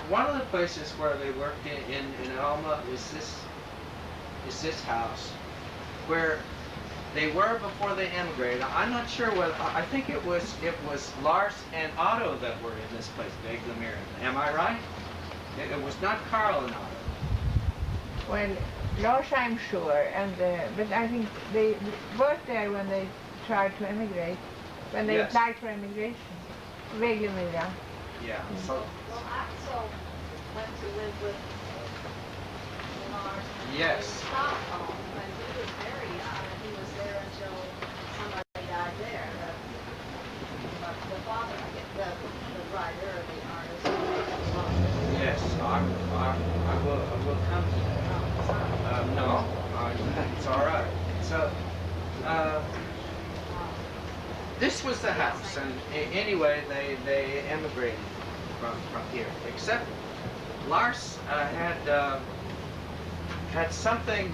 one of the places where they worked in Alma is this house where they were before they emigrated. I'm not sure whether, I think it was Lars and Otto that were in this place, Beglemir. Am I right? It was not Carl and Otto. Well, Lars, I'm sure, and but I think they worked there when they tried to emigrate, when they Yes. applied for immigration. Beglemir. Yeah. Mm. So Well, Axel went to live with Lars Yes. in Stockholm when he was very young, and he was there until somebody died there. The father, the writer or the artist. yes, I will come to that. No, it's all right. So this was the house, and anyway, they emigrated from here. Except Lars had something.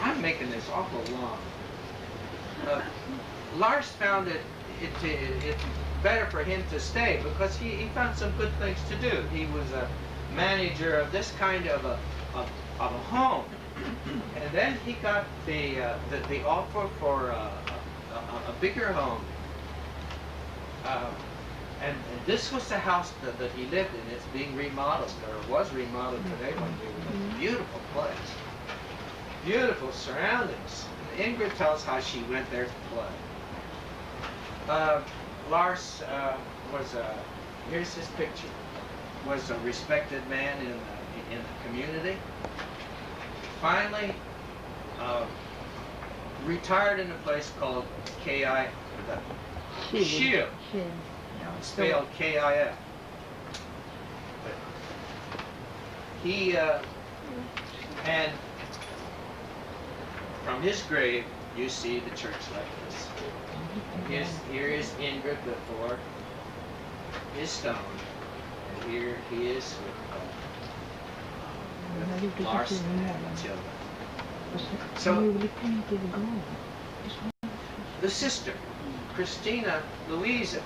I'm making this awful long. Lars found it better for him to stay because he found some good things to do. He was a manager of this kind of a home, and then he got the offer for a bigger home. And this was the house that he lived in. It's being remodeled, or was remodeled today when we were in a beautiful place. Beautiful surroundings. Ingrid tells how she went there to play. Lars was here's his picture, was a respected man in the community. Finally, retired in a place called Shield. Spelled K-I-F. But he and from his grave you see the church like this. Here is Ingrid before his stone, and here he is with Lars and Matilda. So the sister, Christina Louisa,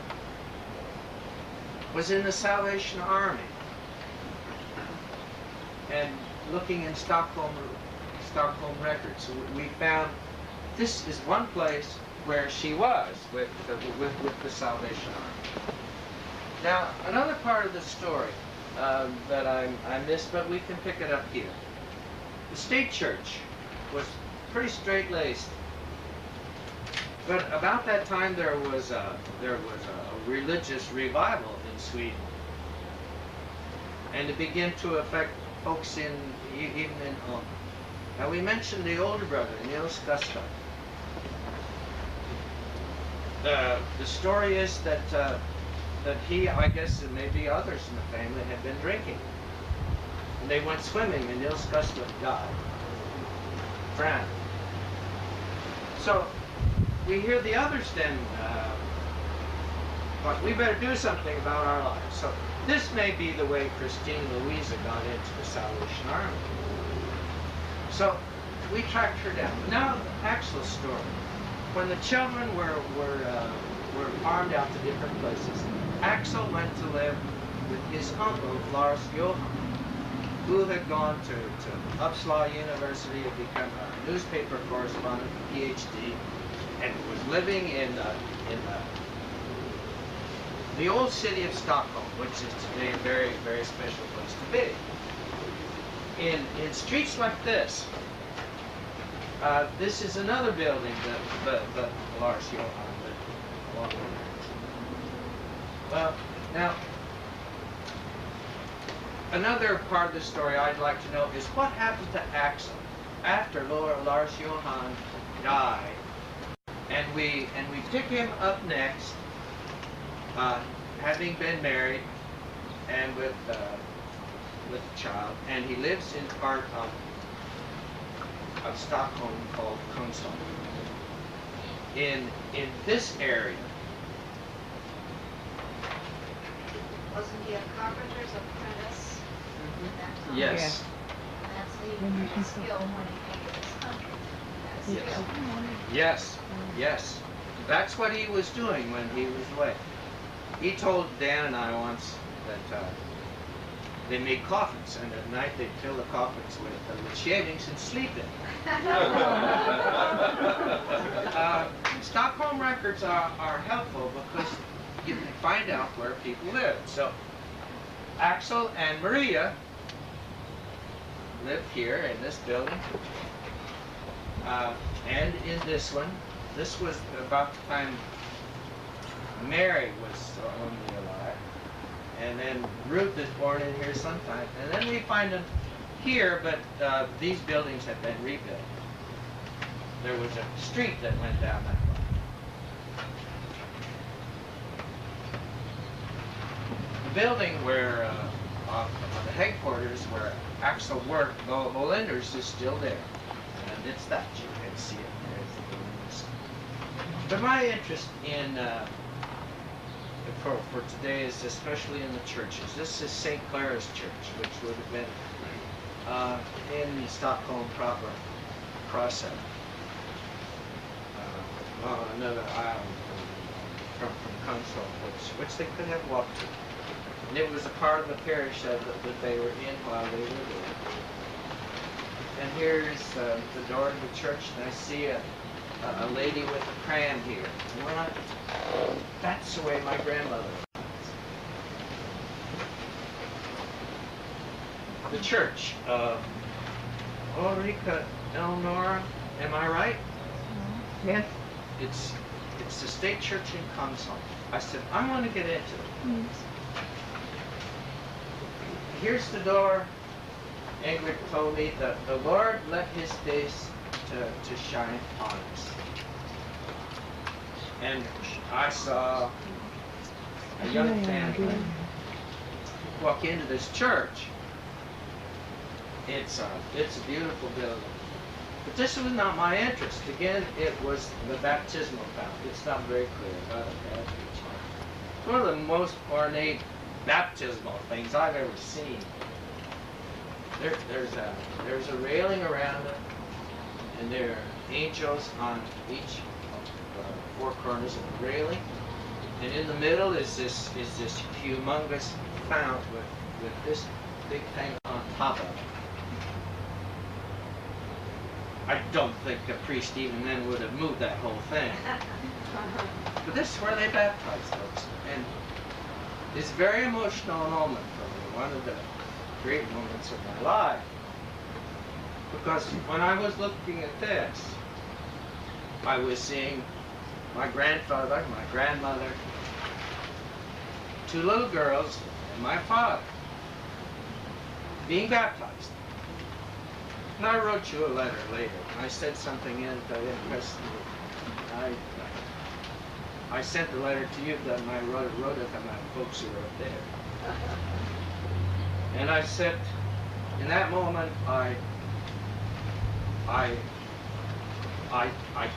was in the Salvation Army, and looking in Stockholm records, we found this is one place where she was with the Salvation Army. Now, another part of the story that I missed, but we can pick it up here. The state church was pretty straight-laced, but about that time there was a religious revival in Sweden, and it began to affect folks even in Ulm. Now we mentioned the older brother, Nils Gustav. The story is that he, I guess, and maybe others in the family, had been drinking, and they went swimming, and Nils Gustav died, drowned. So we hear the others then, but we better do something about our lives. So this may be the way Christine Louisa got into the Salvation Army. So we tracked her down. Now, Axel's story. When the children were farmed out to different places, Axel went to live with his uncle, Lars Johan, who had gone to Uppsala University and become a newspaper correspondent, PhD, and was living in the old city of Stockholm, which is today a very, very special place to be. In streets like this, this is another building that Lars Johan lived along with. Well, now, another part of the story I'd like to know is what happened to Axel after Lars Johan died, and we pick him up next, having been married and with a child, and he lives in part of Stockholm called Kungsholm. In this area. Wasn't he a carpenter's apprentice at that time? Yes. And that's his skill when he came to this country. That skill. Yes. Yes. That's what he was doing when he was away. He told Dan and I once that they made coffins, and at night they'd fill the coffins with shavings and sleep in. Stockholm records are helpful because you can find out where people lived. So Axel and Maria lived here in this building, and in this one. This was about the time Mary was only alive. And then Ruth is born in here sometime. And then we find them here, but these buildings have been rebuilt. There was a street that went down that way. The building where, the headquarters where Axel worked, Bolenders, is still there. And it's that, you can see it. But my interest in for today is especially in the churches. This is St. Clara's Church, which would have been in Stockholm proper, across another island from Kungsholm, which they could have walked to. And it was a part of the parish that they were in while they were there. And here's the door of the church, and I see a lady with a pram here. That's the way my grandmother was. The church. Ulrika Eleonora, am I right? Yes. It's the state church in Kungsholm. I said, I want to get into it. Mm. Here's the door. Ingrid told me that the Lord let his face to shine on us. And I saw a young family walk into this church. It's a beautiful building. But this was not my interest. Again, it was the baptismal fount. It's not very clear about it. It's one of the most ornate baptismal things I've ever seen. There's a railing around it, and there are angels on each four corners of the railing, and in the middle is this humongous fount with this big thing on top of it. I don't think a priest even then would have moved that whole thing. But this is where they baptize folks, and it's a very emotional moment for me. One of the great moments of my life, because when I was looking at this, I was seeing my grandfather, my grandmother, two little girls, and my father being baptized. And I wrote you a letter later. I said something in that impressed me. I sent the letter to you, but I wrote it to my folks who were up there. And I said, in that moment, I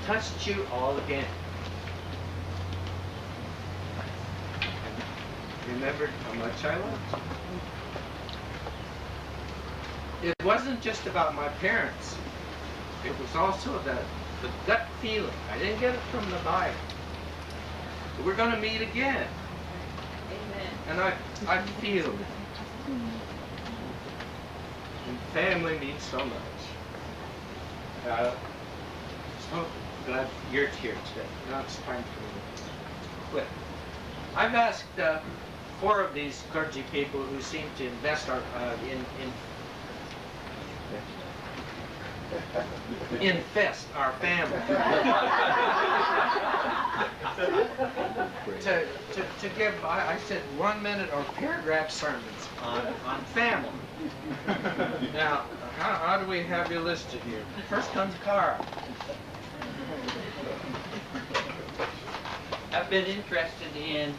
touched you all again. And remembered how much I loved you. It wasn't just about my parents. It was also the gut feeling. I didn't get it from the Bible. We're going to meet again. Amen. And I feel it. And family means so much. So glad you're here today. Now it's time for me to quit. I've asked 4 of these clergy people who seem to invest infest our family to give, I said, 1 minute or paragraph sermons on family. Now, how do we have you listed here? First comes Carl. I've been interested in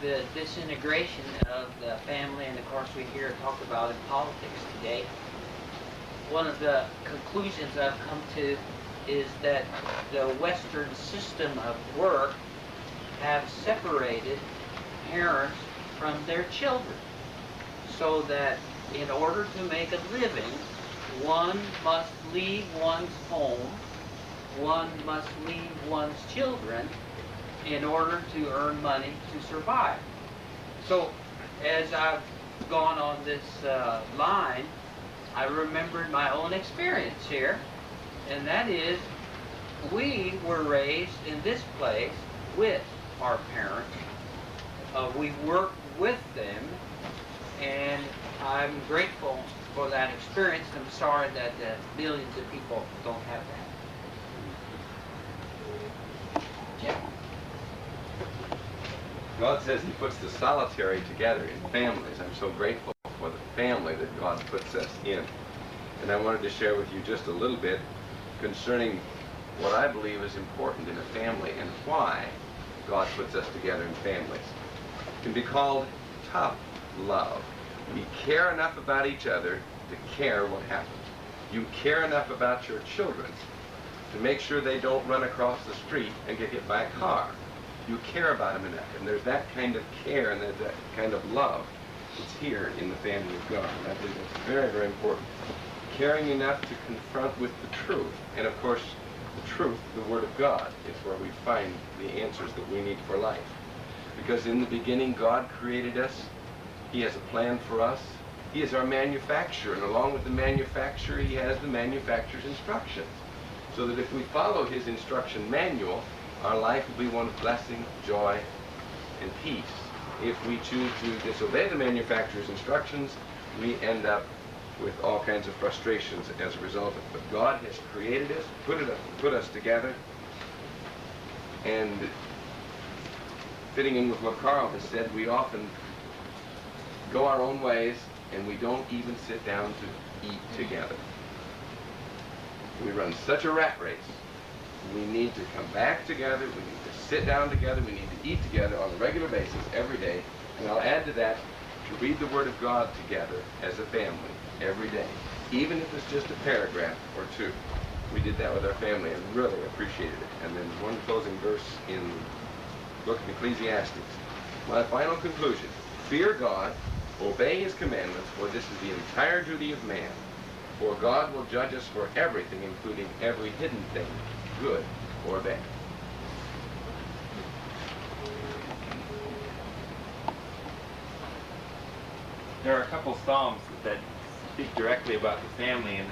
the disintegration of the family, and of course we hear it talked about in politics today. One of the conclusions I've come to is that the Western system of work have separated parents from their children, so that in order to make a living, one must leave one's home, one must leave one's children, in order to earn money to survive. So as I've gone on this line, I remembered my own experience here, and that is we were raised in this place with our parents. We worked with them, and I'm grateful for that experience. I'm sorry that millions of people don't have that. Jim? God says He puts the solitary together in families. I'm so grateful for the family that God puts us in. And I wanted to share with you just a little bit concerning what I believe is important in a family and why God puts us together in families. It can be called tough love. We care enough about each other to care what happens. You care enough about your children to make sure they don't run across the street and get hit by a car. You care about them enough, and there's that kind of care and there's that kind of love that's here in the family of God. And I believe it's very, very important. Caring enough to confront with the truth, and of course, the truth, the Word of God, is where we find the answers that we need for life. Because in the beginning, God created us. He has a plan for us. He is our manufacturer, and along with the manufacturer, He has the manufacturer's instructions. So that if we follow His instruction manual, our life will be one of blessing, joy, and peace. If we choose to disobey the manufacturer's instructions, we end up with all kinds of frustrations as a result of it. But God has created us, put us together, and fitting in with what Carl has said, we often go our own ways and we don't even sit down to eat together. We run such a rat race. We need to come back together, we need to sit down together, we need to eat together on a regular basis every day. And I'll add to that, to read the Word of God together as a family every day, even if it's just a paragraph or two. We did that with our family and really appreciated it. And then one closing verse in the book of Ecclesiastes. My final conclusion, fear God, obey His commandments, for this is the entire duty of man. For God will judge us for everything, including every hidden thing, good or bad. There are a couple psalms that speak directly about the family, and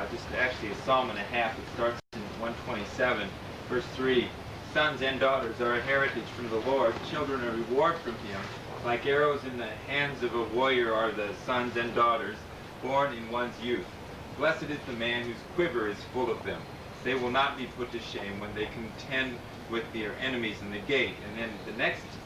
just actually a psalm and a half. It starts in 127, verse 3. Sons and daughters are a heritage from the Lord, children a reward from Him. Like arrows in the hands of a warrior are the sons and daughters, born in one's youth. Blessed is the man whose quiver is full of them. They will not be put to shame when they contend with their enemies in the gate. And then the next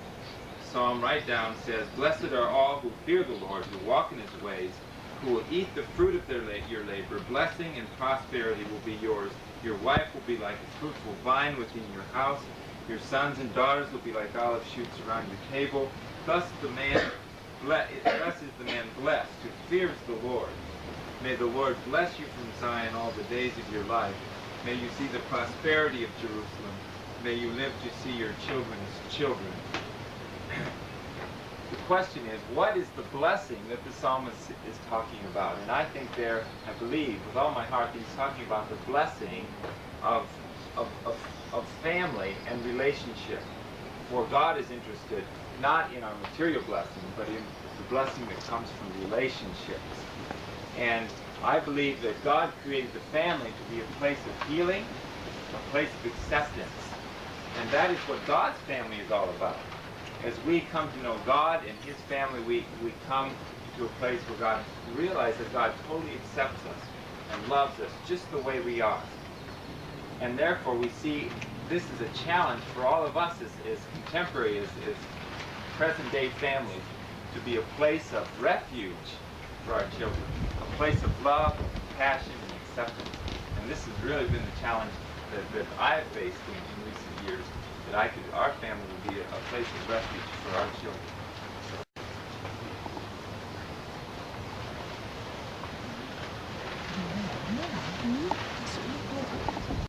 psalm right down says, Blessed are all who fear the Lord, who walk in His ways, who will eat the fruit of your labor. Blessing and prosperity will be yours. Your wife will be like a fruitful vine within your house. Your sons and daughters will be like olive shoots around your table. Thus is the man blessed who fears the Lord. May the Lord bless you from Zion all the days of your life. May you see the prosperity of Jerusalem. May you live to see your children's children. The question is, what is the blessing that the psalmist is talking about? And I think there, I believe, with all my heart, he's talking about the blessing of family and relationship. For God is interested not in our material blessing, but in the blessing that comes from relationships. And I believe that God created the family to be a place of healing, a place of acceptance. And that is what God's family is all about. As we come to know God and His family, we come to a place where God realizes that God totally accepts us and loves us just the way we are. And therefore we see this is a challenge for all of us as contemporary, as present-day families, to be a place of refuge for our children, a place of love, passion, and acceptance. And this has really been the challenge that I have faced in recent years, that our family would be a place of refuge for our children.